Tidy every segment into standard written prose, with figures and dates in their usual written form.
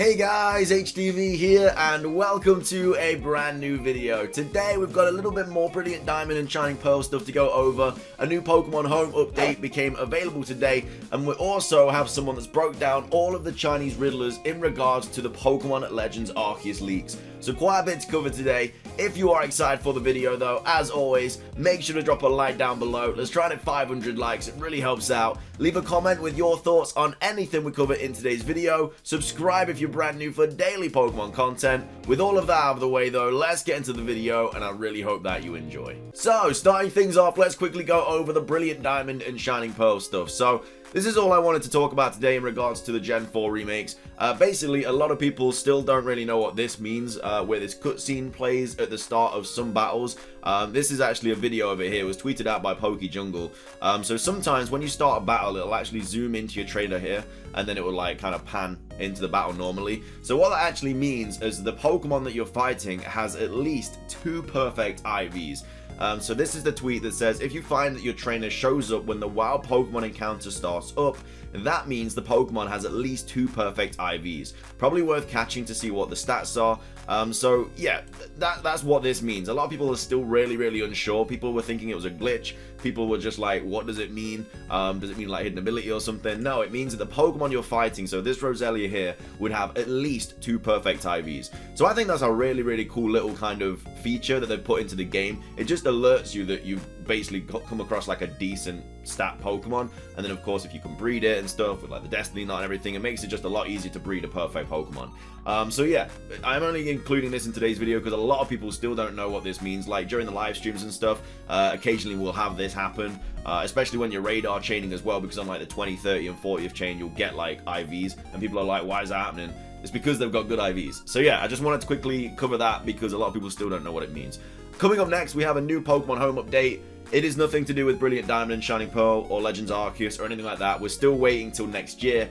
Hey guys, HDvee here, and welcome to a brand new video. Today we've got a little bit more Brilliant Diamond and Shining Pearl stuff to go over. A new Pokemon Home update became available today, and we also have someone that's broke down all of the Chinese riddlers in regards to the Pokemon Legends Arceus leaks. So quite a bit to cover today. If you are excited for the video though, as always, make sure to drop a like down below. Let's try and hit 500 likes, it really helps out. Leave a comment with your thoughts on anything we cover in today's video. Subscribe if you're brand new for daily Pokemon content. With all of that out of the way though, let's get into the video, and I really hope that you enjoy. So, starting things off, let's quickly go over the Brilliant Diamond and Shining Pearl stuff. So, this is all I wanted to talk about today in regards to the Gen 4 remakes. Basically, a lot of people still don't really know what this means, where this cutscene plays at the start of some battles. This is actually a video of it here. It was tweeted out by PokeJungle. So sometimes when you start a battle, it'll actually zoom into your trainer here, and then it will like kind of pan into the battle normally. So what that actually means is the Pokemon that you're fighting has at least 2 perfect IVs. So this is the tweet that says, if you find that your trainer shows up when the wild Pokemon encounter starts up, that means the Pokemon has at least 2 perfect IVs. Probably worth catching to see what the stats are. So yeah, that's what this means. A lot of people are still really unsure. People were thinking it was a glitch. People were just like, what does it mean? Does it mean like hidden ability or something? No, it means that the Pokemon you're fighting, so this Roselia here, would have at least 2 perfect IVs. So I think that's a really cool little kind of feature that they've put into the game. It just alerts you that you've basically come across like a decent stat Pokemon, and then of course if you can breed it and stuff with like the Destiny Knot and everything, it makes it just a lot easier to breed a perfect Pokemon. So yeah, I'm only including this in today's video because a lot of people still don't know what this means. Like during the live streams and stuff, occasionally we'll have this happen, especially when you're radar chaining as well, because on like the 20, 30 and 40th chain you'll get like IVs, and people are like, why is that happening? It's because they've got good IVs. So yeah, I just wanted to quickly cover that because a lot of people still don't know what it means. Coming up next, we have a new Pokemon Home update. It is nothing to do with Brilliant Diamond and Shining Pearl or Legends Arceus or anything like that. We're still waiting till next year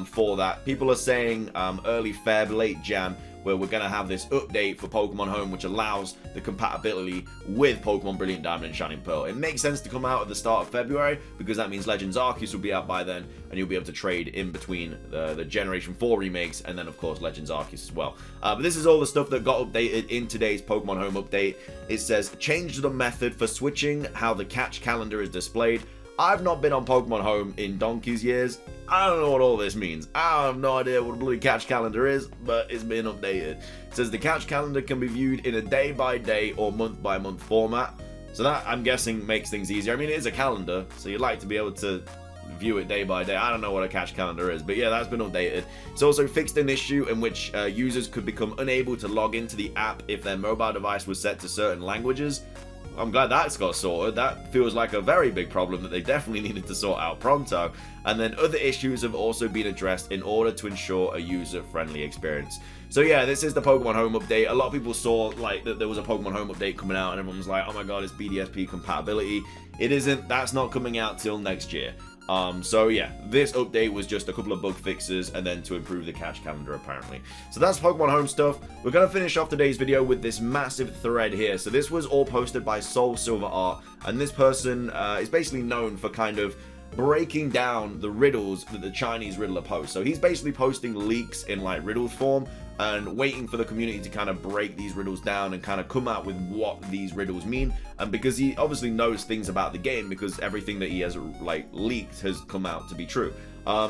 for that. People are saying early Feb, late Jan, where we're going to have this update for Pokemon Home, which allows the compatibility with Pokemon Brilliant Diamond and Shining Pearl. It makes sense to come out at the start of February, because that means Legends Arceus will be out by then, and you'll be able to trade in between the Generation 4 remakes, and then of course Legends Arceus as well. But this is all the stuff that got updated in today's Pokemon Home update. It says, change the method for switching how the catch calendar is displayed. I've not been on Pokemon Home in donkey's years. I don't know what all this means. I have no idea what a blue catch calendar is, but it's been updated. It says the catch calendar can be viewed in a day-by-day or month-by-month format. So that, I'm guessing, makes things easier. I mean, it is a calendar, so you'd like to be able to view it day by day. I don't know what a catch calendar is, but yeah, that's been updated. It's also fixed an issue in which users could become unable to log into the app if their mobile device was set to certain languages. I'm glad that's got sorted. That feels like a very big problem that they definitely needed to sort out pronto. And then other issues have also been addressed in order to ensure a user-friendly experience. So yeah, this is the Pokemon Home update. A lot of people saw like that there was a Pokemon Home update coming out, and everyone was like, oh my god, it's BDSP compatibility. It isn't. That's not coming out till next year. So yeah, this update was just a couple of bug fixes and then to improve the catch calendar apparently. So that's Pokemon Home stuff. We're going to finish off today's video with this massive thread here. So this was all posted by Soul Silver Art, and this person is basically known for kind of breaking down the riddles that the Chinese riddler posts. So he's basically posting leaks in like riddle form and waiting for the community to kind of break these riddles down and kind of come out with what these riddles mean. And because he obviously knows things about the game, because everything that he has like leaked has come out to be true.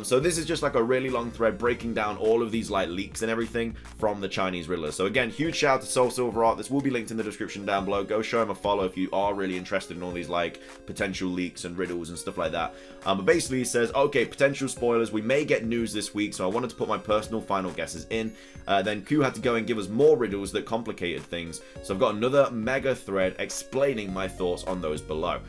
So this is just like a really long thread breaking down all of these like leaks and everything from the Chinese riddler. So again, huge shout out to Soul Silver Art. This will be linked in the description down below. Go show him a follow if you are really interested in all these like potential leaks and riddles and stuff like that. But basically he says, okay, potential spoilers, we may get news this week, so I wanted to put my personal final guesses in. Then Q had to go and give us more riddles that complicated things, so I've got another mega thread explaining my thoughts on those below.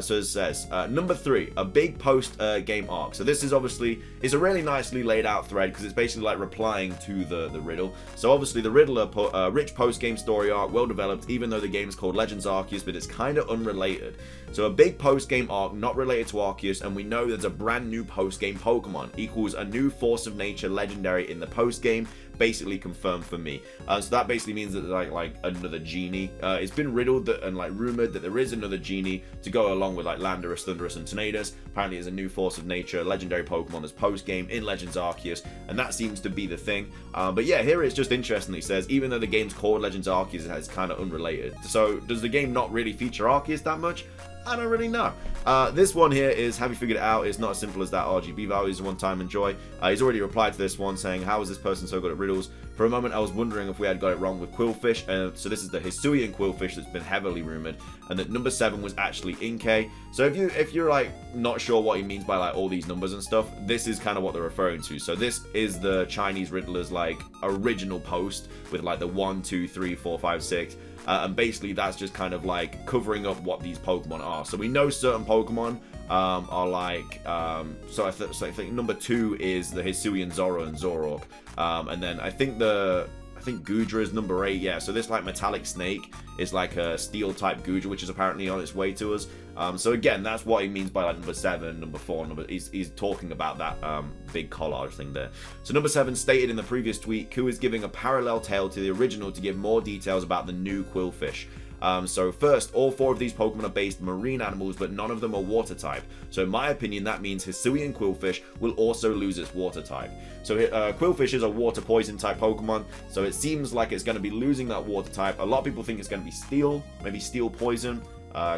So it says, number 3, a big post-game arc. So this is obviously, it's a really nicely laid out thread because it's basically like replying to the riddle. So obviously the riddler put a rich post-game story arc, well developed, even though the game is called Legends Arceus, but it's kind of unrelated. So a big post-game arc not related to Arceus, and we know there's a brand new post-game Pokemon, equals a new force of nature legendary in the post-game, basically confirmed for me. So that basically means that like another genie. It's been riddled and like rumored that there is another genie to go along with like Landorus, Thundurus, and Tornadus. Apparently, there's a new Force of Nature legendary Pokemon that's post game in Legends Arceus, and that seems to be the thing. But yeah, here it's just interesting. It says even though the game's called Legends Arceus, it's kind of unrelated. So does the game not really feature Arceus that much? I don't really know. This one here is, have you figured it out? It's not as simple as that. RGB values a one-time enjoy. He's already replied to this one saying, how is this person so good at riddles? For a moment I was wondering if we had got it wrong with Quillfish. So this is the Hisuian Quillfish that's been heavily rumored, and that number 7 was actually Inkay. So if you're like not sure what he means by like all these numbers and stuff, this is kind of what they're referring to. So this is the Chinese riddler's like original post with like the 1, 2, 3, 4, 5, 6. And basically that's just kind of like covering up what these Pokemon are. So we know certain Pokemon are like, so I think number 2 is the Hisuian Zoro and Zoroark. And then I think Goodra is number 8, yeah. So this like metallic snake is like a steel type Goodra, which is apparently on its way to us. So again, that's what he means by like number 7, number 4, he's talking about that big collage thing there. So number 7 stated in the previous tweet, Ku is giving a parallel tale to the original to give more details about the new Quillfish. So first, all 4 of these Pokemon are based marine animals, but none of them are water type. So in my opinion, that means Hisuian Quillfish will also lose its water type. So Quillfish is a water poison type Pokemon, so it seems like it's going to be losing that water type. A lot of people think it's going to be steel, maybe steel poison.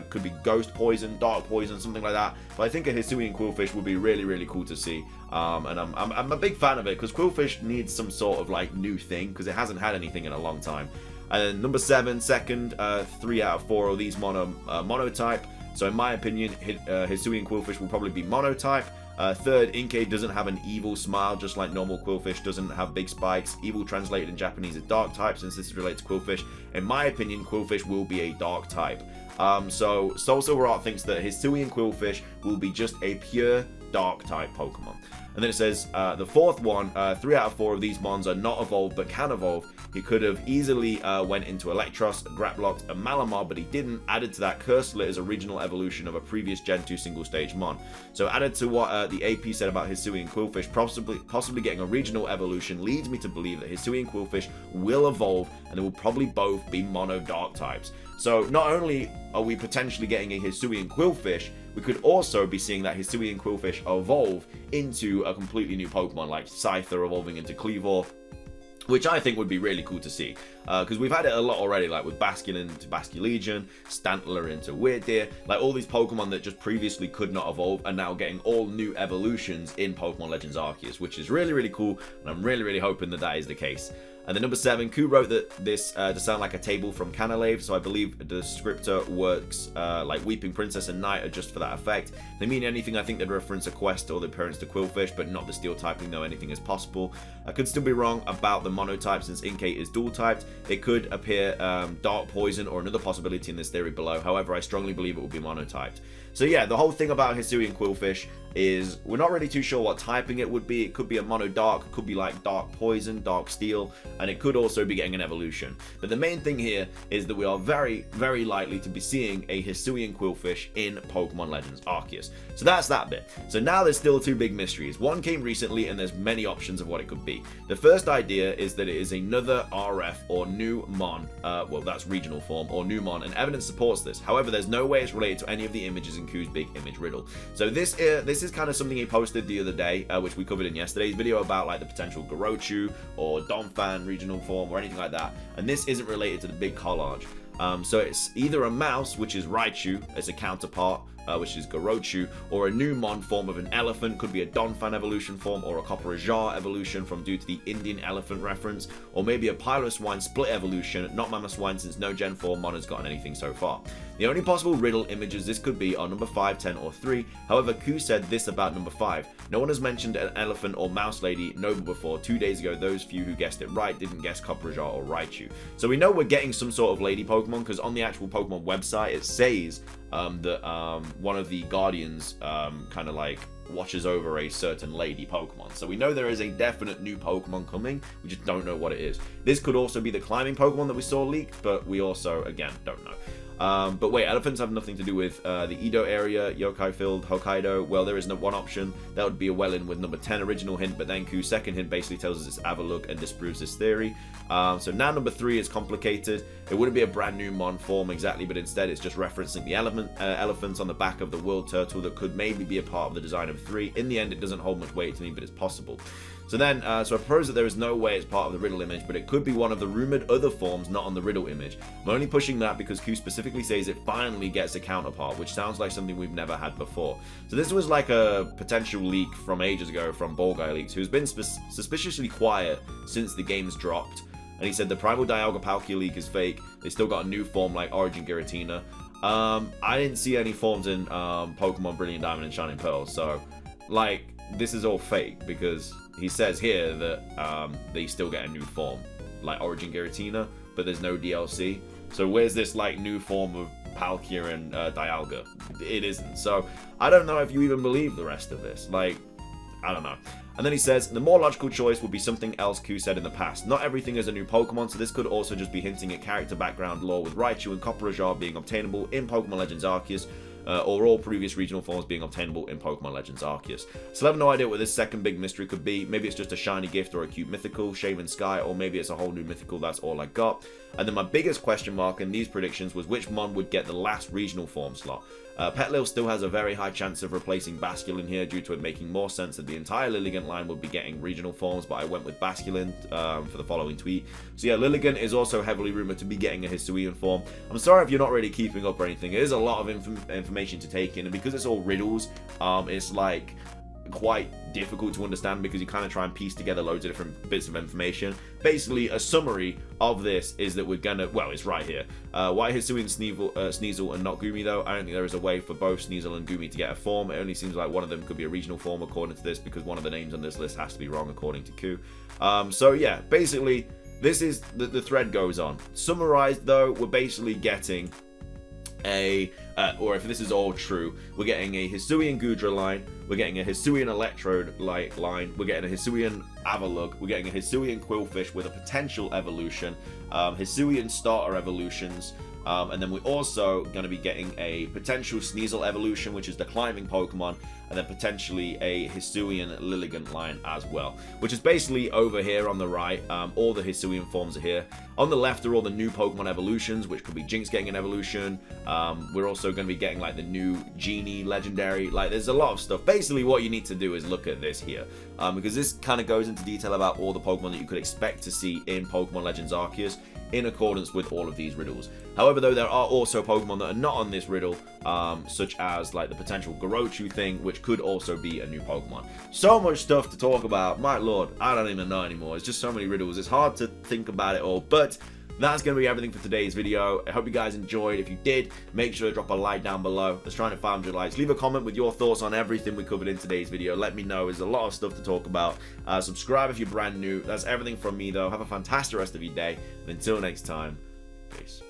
Could be ghost poison, dark poison, something like that. But I think a Hisuian Quillfish would be really, really cool to see. And I'm a big fan of it because Quillfish needs some sort of like new thing because it hasn't had anything in a long time. And then number 7, second, 3 out of 4 of these monotype. So in my opinion, Hisuian Quillfish will probably be monotype. Third, Inkay doesn't have an evil smile, just like normal Quillfish doesn't have big spikes. Evil translated in Japanese is dark type, since this is related to Quillfish. In my opinion, Quillfish will be a dark type. So Soul Silver Art thinks that Hisuian Quillfish will be just a pure dark type Pokemon. And then it says, the fourth one, 3 out of 4 of these mons are not evolved but can evolve. He could have easily went into Electros, Graplocked, and Malamar, but he didn't. Added to that, Curselet is a regional evolution of a previous Gen 2 single stage mon. So added to what the AP said about Hisuian Quillfish, possibly getting a regional evolution leads me to believe that Hisuian Quillfish will evolve, and they will probably both be mono dark types. So not only are we potentially getting a Hisuian Quillfish, we could also be seeing that Hisuian Quillfish evolve into a completely new Pokemon, like Scyther evolving into Kleavor, which I think would be really cool to see. Because we've had it a lot already, like with Basculin into Basculegion, Stantler into Weirdeer, like all these Pokemon that just previously could not evolve are now getting all new evolutions in Pokemon Legends Arceus, which is really, really cool, and I'm really, really hoping that that is the case. And then number 7, Ku wrote that this to sound like a table from Canalave, so I believe the descriptor works like Weeping Princess and Knight are just for that effect. If they mean anything, I think they'd reference a quest or the appearance to Quillfish, but not the steel typing, though anything is possible. I could still be wrong about the monotype since Inkay is dual typed. It could appear Dark Poison or another possibility in this theory below. However, I strongly believe it will be monotyped. So yeah, the whole thing about Hisuian Quillfish is we're not really too sure what typing it would be. It could be a mono dark, it could be like dark poison, dark steel, and it could also be getting an evolution. But the main thing here is that we are very, very likely to be seeing a Hisuian Quillfish in Pokemon Legends Arceus. So that's that bit. So now there's still 2 big mysteries. One came recently and there's many options of what it could be. The first idea is that it is another RF or new Mon, well that's regional form, or new Mon, and evidence supports this. However, there's no way it's related to any of the images in Ku's big image riddle. So this is kind of something he posted the other day, which we covered in yesterday's video about like the potential Garochu or Donphan regional form or anything like that. And this isn't related to the big collage. So it's either a mouse, which is Raichu, as a counterpart, which is Garochu, or a new Mon form of an elephant, could be a Donphan evolution form, or a Copperajah evolution from due to the Indian elephant reference, or maybe a Piloswine split evolution, not Mamoswine since no Gen 4 Mon has gotten anything so far. The only possible riddle images this could be are number 5, 10, or 3. However, Ku said this about number 5. No one has mentioned an elephant or mouse lady noble before. 2 days ago, those few who guessed it right didn't guess Copperajah or Raichu. So we know we're getting some sort of lady Pokemon, because on the actual Pokemon website, it says that one of the guardians kind of like watches over a certain lady Pokemon. So we know there is a definite new Pokemon coming, we just don't know what it is. This could also be the climbing Pokemon that we saw leaked, but we also, again, don't know. But wait, elephants have nothing to do with the Edo area, yokai-filled Hokkaido. Well, there is no one option. That would be a well-in with number 10 original hint, but then Q's second hint basically tells us it's Avalugg and disproves this theory. So now number 3 is complicated. It wouldn't be a brand new Mon form exactly, but instead it's just referencing the elephants on the back of the world turtle that could maybe be a part of the design of 3. In the end, it doesn't hold much weight to me, but it's possible. So then, so I propose that there is no way it's part of the riddle image, but it could be one of the rumored other forms not on the riddle image. I'm only pushing that because Q specifically says it finally gets a counterpart, which sounds like something we've never had before. So this was like a potential leak from ages ago from Ball Guy Leaks, who's been suspiciously quiet since the game's dropped. And he said the Primal Dialga Palkia leak is fake. They still got a new form like Origin Giratina. I didn't see any forms in Pokemon Brilliant Diamond and Shining Pearl, so like this is all fake because he says here that they still get a new form like Origin Giratina, but there's no DLC. So where's this like new form of Palkia and Dialga? It isn't. So I don't know if you even believe the rest of this. Like, I don't know. And then he says, the more logical choice would be something else Q said in the past. Not everything is a new Pokemon, so this could also just be hinting at character background lore with Raichu and Copperajah being obtainable in Pokemon Legends Arceus, or all previous regional forms being obtainable in Pokemon Legends Arceus. So I have no idea what this second big mystery could be. Maybe it's just a shiny gift or a cute mythical, Shaven Sky, or maybe it's a whole new mythical. That's all I got. And then my biggest question mark in these predictions was which Mon would get the last regional form slot. Petlil still has a very high chance of replacing Basculin here due to it making more sense that the entire Lilligant line would be getting regional forms, but I went with Basculin for the following tweet. So yeah, Lilligant is also heavily rumored to be getting a Hisuian form. I'm sorry if you're not really keeping up or anything. It is a lot of information to take in, and because it's all riddles, it's like quite difficult to understand because you kind of try and piece together loads of different bits of information. Basically, a summary of this is that we're gonna, well, it's right here. Why Hisuian Sneasel and not Gumi though? I don't think there is a way for both Sneasel and Gumi to get a form. It only seems like one of them could be a regional form according to this, because one of the names on this list has to be wrong according to Q. So yeah, basically this is the thread goes on. Summarized though, we're basically getting a, or if this is all true, we're getting a Hisuian Gudra line, we're getting a Hisuian Electrode line, we're getting a Hisuian Avalugg, we're getting a Hisuian Quillfish with a potential evolution, Hisuian starter evolutions, and then we're also going to be getting a potential Sneasel evolution, which is the climbing Pokemon, and then potentially a Hisuian Lilligant line as well, which is basically over here on the right. All the Hisuian forms are here. On the left are all the new Pokemon evolutions, which could be Jinx getting an evolution. We're also going to be getting like the new Genie legendary. Like, there's a lot of stuff. Basically, what you need to do is look at this here, because this kind of goes into detail about all the Pokemon that you could expect to see in Pokemon Legends Arceus, in accordance with all of these riddles. However, though, there are also Pokemon that are not on this riddle, such as like the potential Garochu thing, which could also be a new Pokemon. So much stuff to talk about. My lord, I don't even know anymore. It's just so many riddles. It's hard to think about it all, but that's going to be everything for today's video. I hope you guys enjoyed. If you did, make sure to drop a like down below. Let's try and 500 likes. Leave a comment with your thoughts on everything we covered in today's video. Let me know. There's a lot of stuff to talk about. Subscribe if you're brand new. That's everything from me, though. Have a fantastic rest of your day. And until next time, peace.